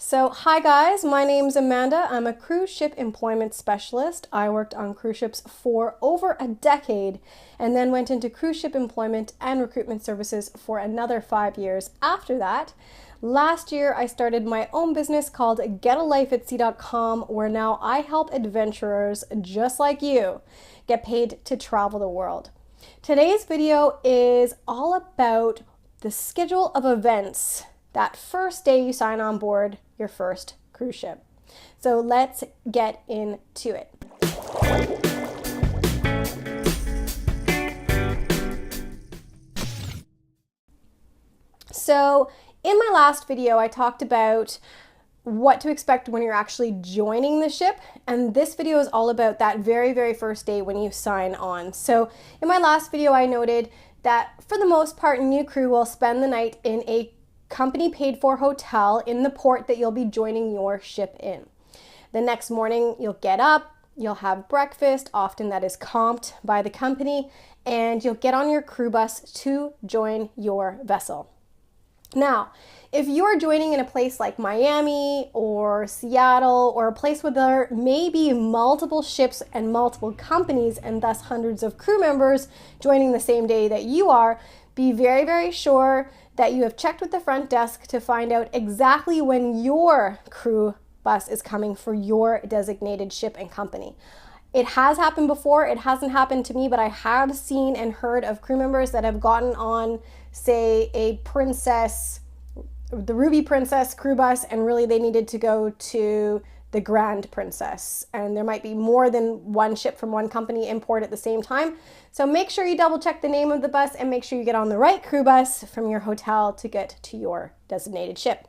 So, hi guys, my name's Amanda. I'm a cruise ship employment specialist. I worked on cruise ships for over a decade and then went into cruise ship employment and recruitment services for another 5 years after that. Last year, I started my own business called getalifeatsea.com, where now I help adventurers just like you get paid to travel the world. Today's video is all about the schedule of events that first day you sign on board your first cruise ship. So let's get into it. So in my last video, I talked about what to expect when you're actually joining the ship. And this video is all about that very first day when you sign on. So in my last video, I noted that for the most part, new crew will spend the night in a company paid for hotel in the port that you'll be joining your ship in. The next morning, you'll get up, you'll have breakfast, often that is comped by the company, and you'll get on your crew bus to join your vessel. Now, if you're joining in a place like Miami or Seattle or a place where there may be multiple ships and multiple companies and thus hundreds of crew members joining the same day that you are, be very sure that you have checked with the front desk to find out exactly when your crew bus is coming for your designated ship and company. It has happened before. It hasn't happened to me, but I have seen and heard of crew members that have gotten on, say, the Ruby Princess crew bus, and really they needed to go to the Grand Princess, and there might be more than one ship from one company in port at the same time. So make sure you double check the name of the bus and make sure you get on the right crew bus from your hotel to get to your designated ship.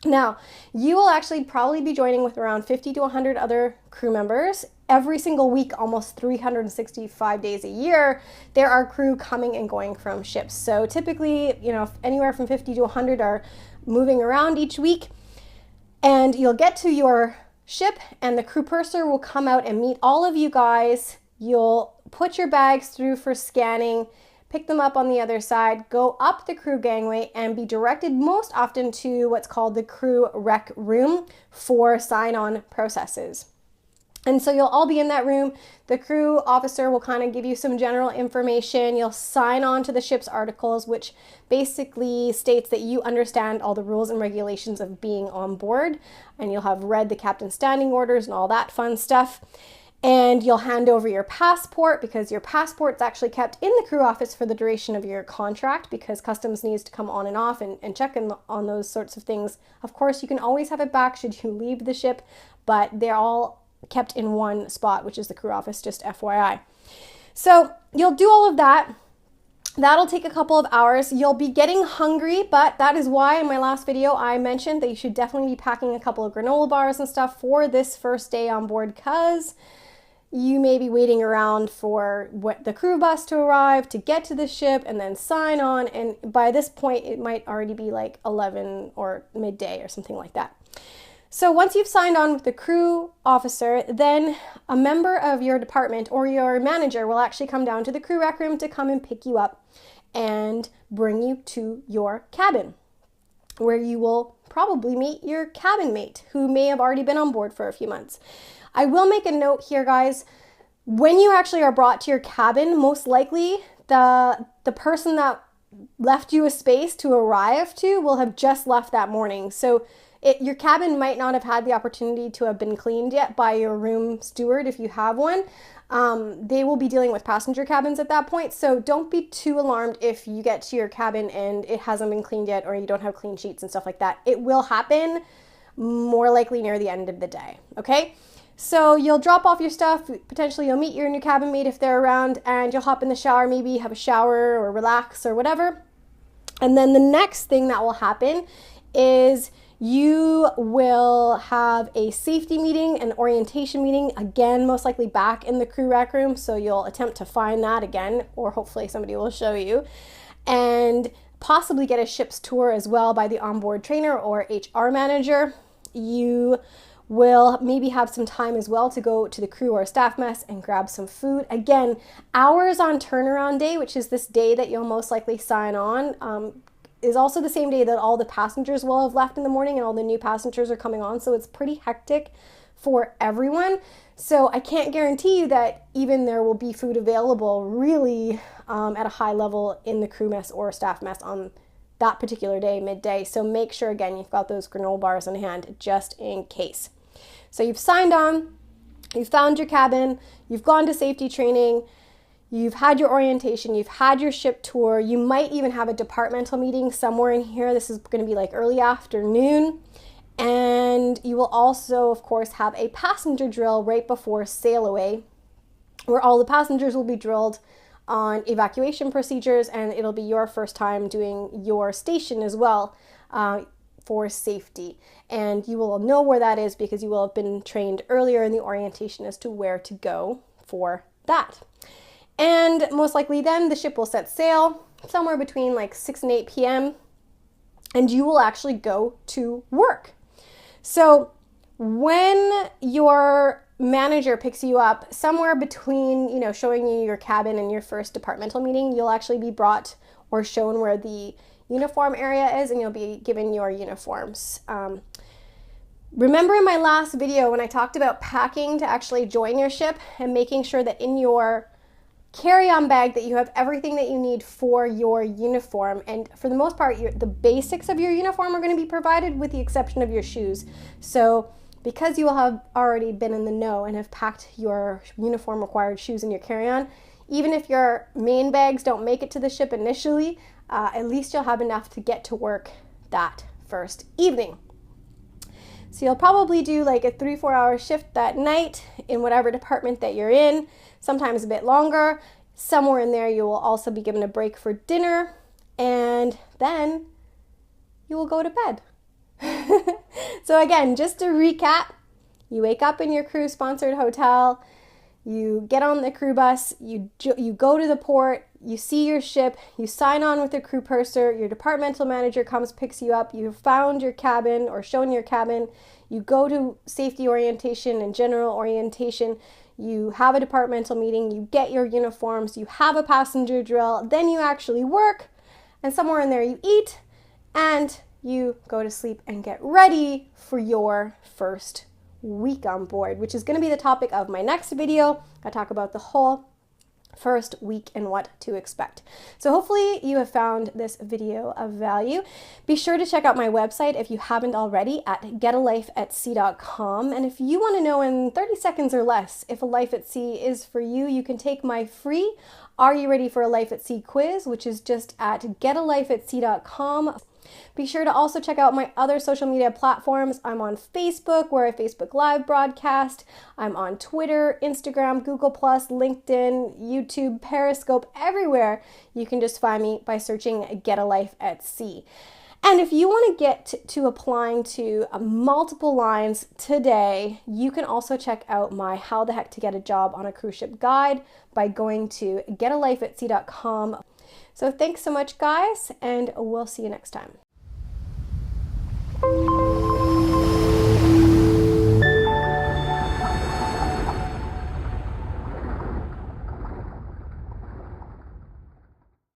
Now, you will actually probably be joining with around 50 to 100 other crew members. Every single week, almost 365 days a year, there are crew coming and going from ships. So typically, anywhere from 50 to 100 are moving around each week. And you'll get to your ship and the crew purser will come out and meet all of you guys. You'll put your bags through for scanning, pick them up on the other side, go up the crew gangway, and be directed most often to what's called the crew rec room for sign-on processes. And so you'll all be in that room. The crew officer will kind of give you some general information. You'll sign on to the ship's articles, which basically states that you understand all the rules and regulations of being on board. And you'll have read the captain's standing orders and all that fun stuff. And you'll hand over your passport, because your passport's actually kept in the crew office for the duration of your contract, because customs needs to come on and off and check on those sorts of things. Of course, you can always have it back should you leave the ship, but they're all kept in one spot, which is the crew office, just FYI. So you'll do all of that. That'll take a couple of hours. You'll be getting hungry, but that is why in my last video I mentioned that you should definitely be packing a couple of granola bars and stuff for this first day on board, because you may be waiting around for the crew bus to arrive to get to the ship and then sign on, and by this point it might already be like 11 or midday or something like that. So once you've signed on with the crew officer, then a member of your department or your manager will actually come down to the crew rec room to come and pick you up and bring you to your cabin, where you will probably meet your cabin mate who may have already been on board for a few months. I will make a note here, guys. When you actually are brought to your cabin, most likely the person that left you a space to arrive to will have just left that morning. So your cabin might not have had the opportunity to have been cleaned yet by your room steward if you have one. They will be dealing with passenger cabins at that point, so don't be too alarmed if you get to your cabin and it hasn't been cleaned yet or you don't have clean sheets and stuff like that. It will happen more likely near the end of the day, okay? So you'll drop off your stuff, potentially you'll meet your new cabin mate if they're around, and you'll hop in the shower, maybe have a shower or relax or whatever. And then the next thing that will happen is you will have a safety meeting, an orientation meeting, again, most likely back in the crew rec room. So you'll attempt to find that again, or hopefully somebody will show you, and possibly get a ship's tour as well by the onboard trainer or HR manager. You will maybe have some time as well to go to the crew or staff mess and grab some food. Again, hours on turnaround day, which is this day that you'll most likely sign on, is also the same day that all the passengers will have left in the morning and all the new passengers are coming on. So it's pretty hectic for everyone. So I can't guarantee you that even there will be food available really at a high level in the crew mess or staff mess on that particular day, midday. So make sure, again, you've got those granola bars in hand just in case. So you've signed on, you've found your cabin, you've gone to safety training, you've had your orientation, you've had your ship tour, you might even have a departmental meeting somewhere in here. This is going to be like early afternoon. And you will also, of course, have a passenger drill right before sail away, where all the passengers will be drilled on evacuation procedures, and it'll be your first time doing your station as well for safety. And you will know where that is because you will have been trained earlier in the orientation as to where to go for that. And most likely then the ship will set sail somewhere between like 6 and 8 p.m. and you will actually go to work. So when your manager picks you up somewhere between, showing you your cabin and your first departmental meeting, you'll actually be brought or shown where the uniform area is, and you'll be given your uniforms. Remember in my last video when I talked about packing to actually join your ship and making sure that in your carry-on bag that you have everything that you need for your uniform, and for the most part the basics of your uniform are going to be provided with the exception of your shoes. So because you will have already been in the know and have packed your uniform required shoes in your carry-on, even if your main bags don't make it to the ship initially, at least you'll have enough to get to work that first evening. So you'll probably do like a 3-4 hour shift that night in whatever department that you're in, sometimes a bit longer. Somewhere in there you will also be given a break for dinner, and then you will go to bed. So again, just to recap, you wake up in your crew sponsored hotel, you get on the crew bus, you go to the port, you see your ship, you sign on with the crew purser, your departmental manager comes, picks you up, you've found your cabin or shown your cabin, you go to safety orientation and general orientation, you have a departmental meeting, you get your uniforms, you have a passenger drill, then you actually work, and somewhere in there you eat, and you go to sleep and get ready for your first week on board, which is going to be the topic of my next video. I talk about the whole first week and what to expect. So hopefully you have found this video of value. Be sure to check out my website if you haven't already at getalifeatsea.com. And if you want to know in 30 seconds or less if a life at sea is for you, you can take my free Are You Ready for a Life at Sea quiz, which is just at getalifeatsea.com. Be sure to also check out my other social media platforms. I'm on Facebook, where I Facebook Live broadcast. I'm on Twitter, Instagram, Google+, LinkedIn, YouTube, Periscope, everywhere. You can just find me by searching Get a Life at Sea. And if you want to get to applying to multiple lines today, you can also check out my How the Heck to Get a Job on a Cruise Ship guide by going to getalifeatsea.com. So thanks so much, guys, and we'll see you next time.